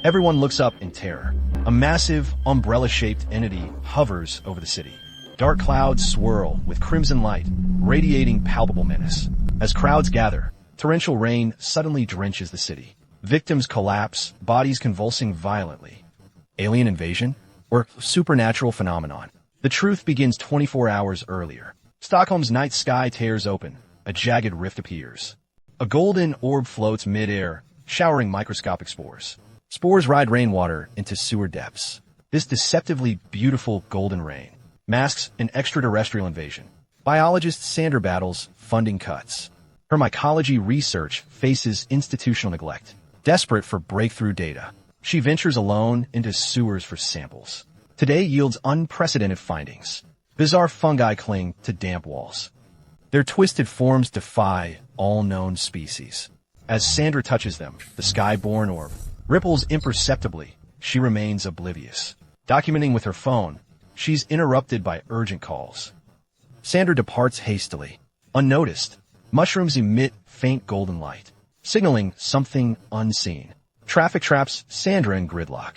Everyone looks up in terror. A massive, umbrella-shaped entity hovers over the city. Dark clouds swirl with crimson light, radiating palpable menace. As crowds gather, torrential rain suddenly drenches the city. Victims collapse, bodies convulsing violently. Alien invasion? Or supernatural phenomenon? The truth begins 24 hours earlier. Stockholm's night sky tears open. A jagged rift appears. A golden orb floats mid-air, showering microscopic spores. Spores ride rainwater into sewer depths. This deceptively beautiful golden rain masks an extraterrestrial invasion. Biologist Sandra battles funding cuts. Her mycology research faces institutional neglect. Desperate for breakthrough data, she ventures alone into sewers for samples. Today yields unprecedented findings. Bizarre fungi cling to damp walls. Their twisted forms defy all known species. As Sandra touches them, the sky-born orb ripples imperceptibly. She remains oblivious. Documenting with her phone, she's interrupted by urgent calls. Sandra departs hastily. Unnoticed, mushrooms emit faint golden light, signaling something unseen. Traffic traps Sandra in gridlock.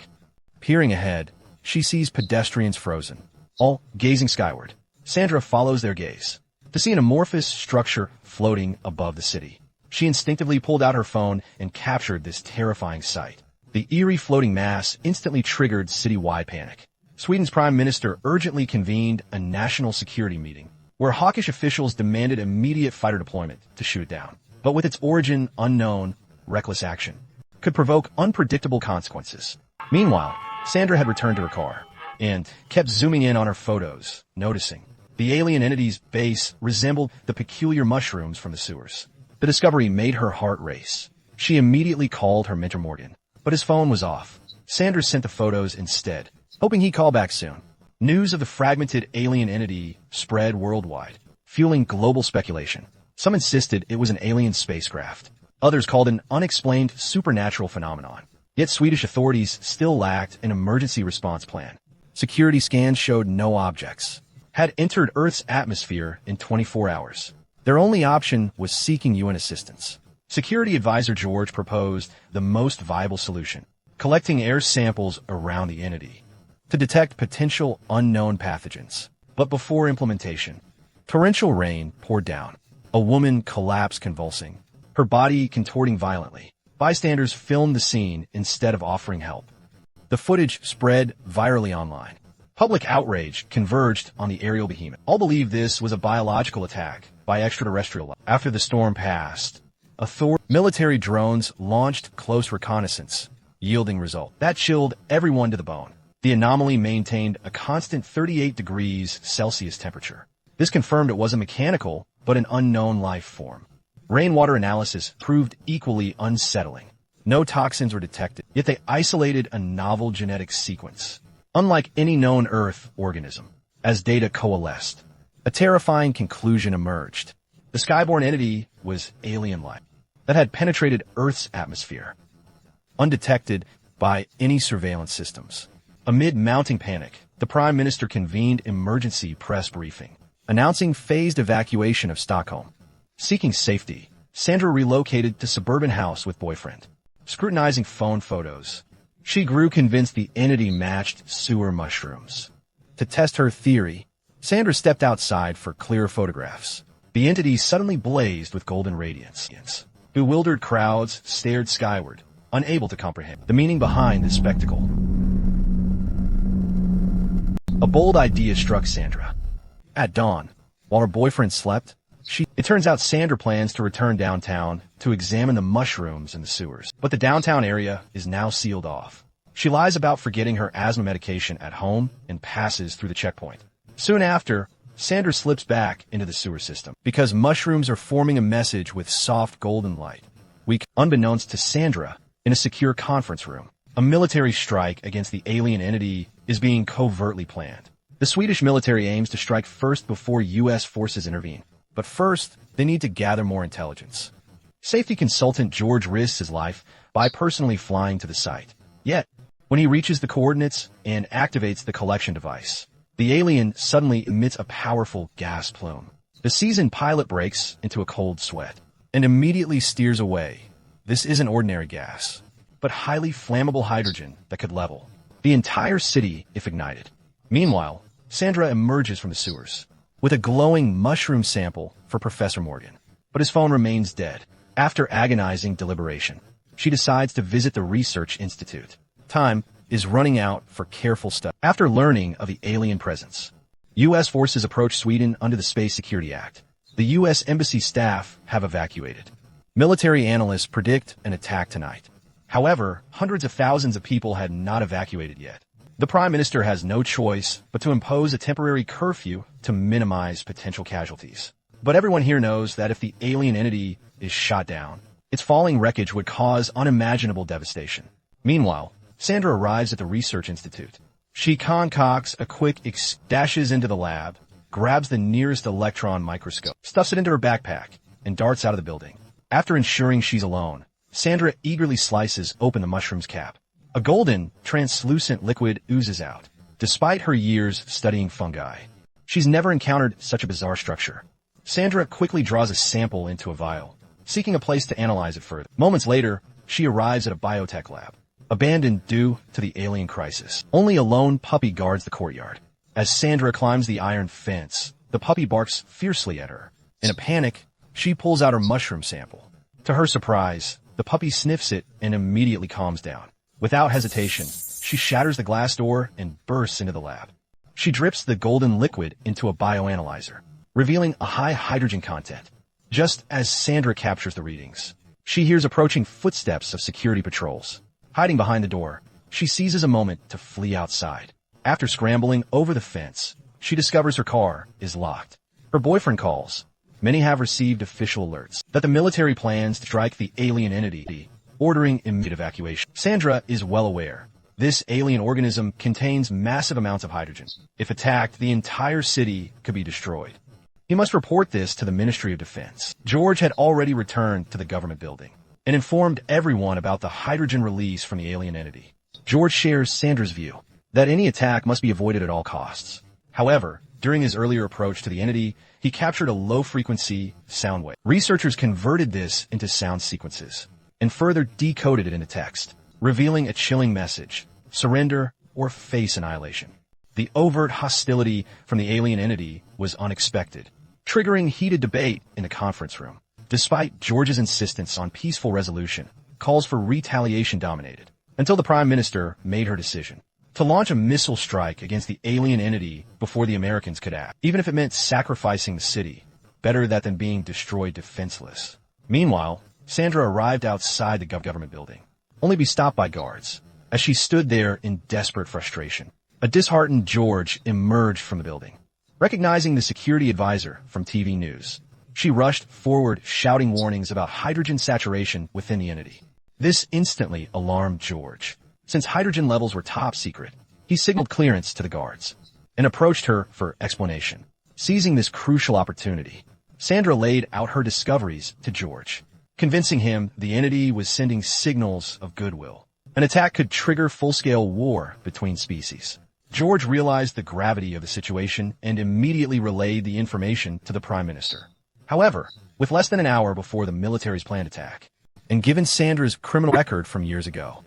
Peering ahead, she sees pedestrians frozen, all gazing skyward. Sandra follows their gaze to see an amorphous structure floating above the city. She instinctively pulled out her phone and captured this terrifying sight. The eerie floating mass instantly triggered citywide panic. Sweden's prime minister urgently convened a national security meeting, where hawkish officials demanded immediate fighter deployment to shoot it down. But with its origin unknown, reckless action could provoke unpredictable consequences. Meanwhile, Sandra had returned to her car and kept zooming in on her photos, noticing the alien entity's base resembled the peculiar mushrooms from the sewers. The discovery made her heart race. She immediately called her mentor Morgan, but his phone was off. Sandra sent the photos instead, hoping he'd call back soon. News of the fragmented alien entity spread worldwide, fueling global speculation. Some insisted it was an alien spacecraft. Others called it an unexplained supernatural phenomenon. Yet Swedish authorities still lacked an emergency response plan. Security scans showed no objects had entered Earth's atmosphere in 24 hours. Their only option was seeking UN assistance. Security advisor George proposed the most viable solution: collecting air samples around the entity to detect potential unknown pathogens. But before implementation, torrential rain poured down. A woman collapsed convulsing, her body contorting violently. Bystanders filmed the scene instead of offering help. The footage spread virally online. Public outrage converged on the aerial behemoth. All believed this was a biological attack by extraterrestrial life. After the storm passed, military drones launched close reconnaissance, yielding result. That chilled everyone to the bone. The anomaly maintained a constant 38 degrees Celsius temperature. This confirmed it wasn't mechanical, but an unknown life form. Rainwater analysis proved equally unsettling. No toxins were detected, yet they isolated a novel genetic sequence, unlike any known Earth organism. As data coalesced, a terrifying conclusion emerged. The skyborne entity was alien life that had penetrated Earth's atmosphere, undetected by any surveillance systems. Amid mounting panic, the Prime Minister convened emergency press briefing, announcing phased evacuation of Stockholm. Seeking safety, Sandra relocated to suburban house with boyfriend. Scrutinizing phone photos, she grew convinced the entity matched sewer mushrooms. To test her theory, Sandra stepped outside for clearer photographs. The entity suddenly blazed with golden radiance. Bewildered crowds stared skyward, unable to comprehend the meaning behind this spectacle. A bold idea struck Sandra. At dawn, while her boyfriend slept, it turns out Sandra plans to return downtown to examine the mushrooms in the sewers. But the downtown area is now sealed off. She lies about forgetting her asthma medication at home and passes through the checkpoint. Soon after, Sandra slips back into the sewer system because mushrooms are forming a message with soft golden light. Unbeknownst to Sandra, in a secure conference room, a military strike against the alien entity is being covertly planned. The Swedish military aims to strike first before U.S. forces intervene. But first, they need to gather more intelligence. Safety consultant George risks his life by personally flying to the site. Yet, when he reaches the coordinates and activates the collection device, the alien suddenly emits a powerful gas plume. The seasoned pilot breaks into a cold sweat and immediately steers away. This isn't ordinary gas, but but highly flammable hydrogen that could level the entire city if ignited. Meanwhile, Sandra emerges from the sewers with a glowing mushroom sample for Professor Morgan. But his phone remains dead. After agonizing deliberation, she decides to visit the Research Institute. Time is running out for careful study. After learning of the alien presence, U.S. forces approach Sweden under the Space Security Act. The U.S. Embassy staff have evacuated. Military analysts predict an attack tonight. However, hundreds of thousands of people had not evacuated yet. The Prime Minister has no choice but to impose a temporary curfew to minimize potential casualties. But everyone here knows that if the alien entity is shot down, its falling wreckage would cause unimaginable devastation. Meanwhile, Sandra arrives at the Research Institute. She concocts a quick dashes into the lab, grabs the nearest electron microscope, stuffs it into her backpack, and darts out of the building. After ensuring she's alone, Sandra eagerly slices open the mushroom's cap. A golden, translucent liquid oozes out. Despite her years studying fungi, she's never encountered such a bizarre structure. Sandra quickly draws a sample into a vial, seeking a place to analyze it further. Moments later, she arrives at a biotech lab, abandoned due to the alien crisis. Only a lone puppy guards the courtyard. As Sandra climbs the iron fence, the puppy barks fiercely at her. In a panic, she pulls out her mushroom sample. To her surprise, the puppy sniffs it and immediately calms down. Without hesitation, she shatters the glass door and bursts into the lab. She drips the golden liquid into a bioanalyzer, revealing a high hydrogen content. Just as Sandra captures the readings, she hears approaching footsteps of security patrols. Hiding behind the door, she seizes a moment to flee outside. After scrambling over the fence, she discovers her car is locked. Her boyfriend calls. Many have received official alerts that the military plans to strike the alien entity, ordering immediate evacuation. Sandra is well aware. This alien organism contains massive amounts of hydrogen. If attacked, the entire city could be destroyed. He must report this to the Ministry of Defense. George had already returned to the government building and informed everyone about the hydrogen release from the alien entity. George shares Sandra's view that any attack must be avoided at all costs. However, during his earlier approach to the entity, he captured a low-frequency sound wave. Researchers converted this into sound sequences and further decoded it into text, revealing a chilling message: surrender or face annihilation. The overt hostility from the alien entity was unexpected, triggering heated debate in the conference room. Despite George's insistence on peaceful resolution, calls for retaliation dominated, until the Prime Minister made her decision to launch a missile strike against the alien entity before the Americans could act, even if it meant sacrificing the city. Better that than being destroyed defenseless. Meanwhile, Sandra arrived outside the government building, only to be stopped by guards. As she stood there in desperate frustration, a disheartened George emerged from the building. Recognizing the security advisor from TV news, she rushed forward shouting warnings about hydrogen saturation within the entity. This instantly alarmed George. Since hydrogen levels were top secret, he signaled clearance to the guards and approached her for explanation. Seizing this crucial opportunity, Sandra laid out her discoveries to George, convincing him the entity was sending signals of goodwill. An attack could trigger full-scale war between species. George realized the gravity of the situation and immediately relayed the information to the Prime Minister. However, with less than an hour before the military's planned attack, and given Sandra's criminal record from years ago,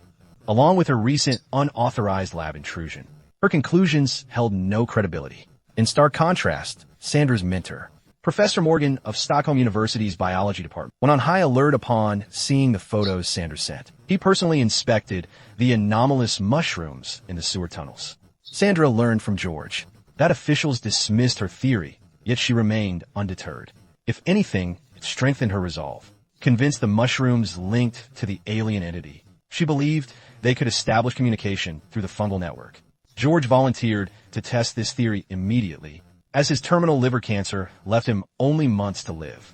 along with her recent unauthorized lab intrusion, her conclusions held no credibility. In stark contrast, Sandra's mentor, Professor Morgan of Stockholm University's biology department, went on high alert upon seeing the photos Sandra sent. He personally inspected the anomalous mushrooms in the sewer tunnels. Sandra learned from George that officials dismissed her theory, yet she remained undeterred. If anything, it strengthened her resolve. Convinced the mushrooms linked to the alien entity, she believed they could establish communication through the fungal network. George volunteered to test this theory immediately, as his terminal liver cancer left him only months to live.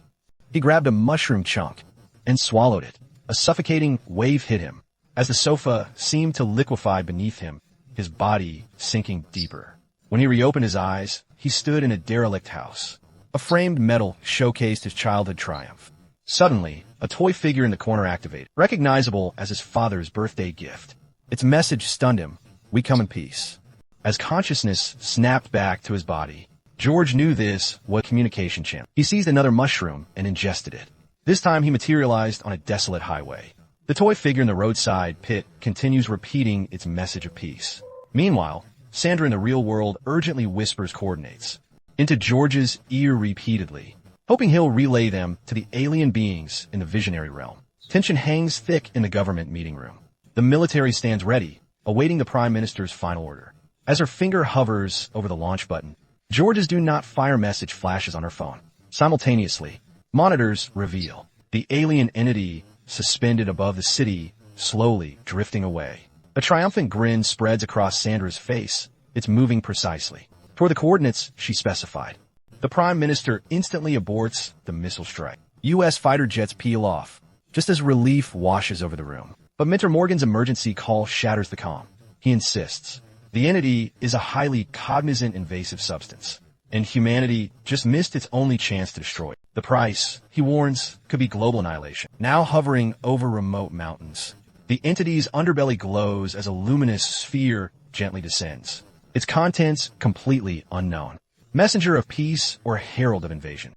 He grabbed a mushroom chunk and swallowed it. A suffocating wave hit him, as the sofa seemed to liquefy beneath him, his body sinking deeper. When he reopened his eyes, he stood in a derelict house. A framed medal showcased his childhood triumph. Suddenly, a toy figure in the corner activated, recognizable as his father's birthday gift. Its message stunned him: "We come in peace." As consciousness snapped back to his body, George knew this was a communication channel. He seized another mushroom and ingested it. This time he materialized on a desolate highway. The toy figure in the roadside pit continues repeating its message of peace. Meanwhile, Sandra in the real world urgently whispers coordinates into George's ear repeatedly, hoping he'll relay them to the alien beings in the visionary realm. Tension hangs thick in the government meeting room. The military stands ready, awaiting the Prime Minister's final order. As her finger hovers over the launch button, George's do not fire message flashes on her phone. Simultaneously, monitors reveal the alien entity suspended above the city, slowly drifting away. A triumphant grin spreads across Sandra's face. It's moving precisely toward the coordinates she specified. The Prime Minister instantly aborts the missile strike. U.S. fighter jets peel off, just as relief washes over the room. But Mentor Morgan's emergency call shatters the calm. He insists the entity is a highly cognizant invasive substance, and humanity just missed its only chance to destroy it. The price, he warns, could be global annihilation. Now hovering over remote mountains, the entity's underbelly glows as a luminous sphere gently descends, its contents completely unknown. Messenger of peace or herald of invasion.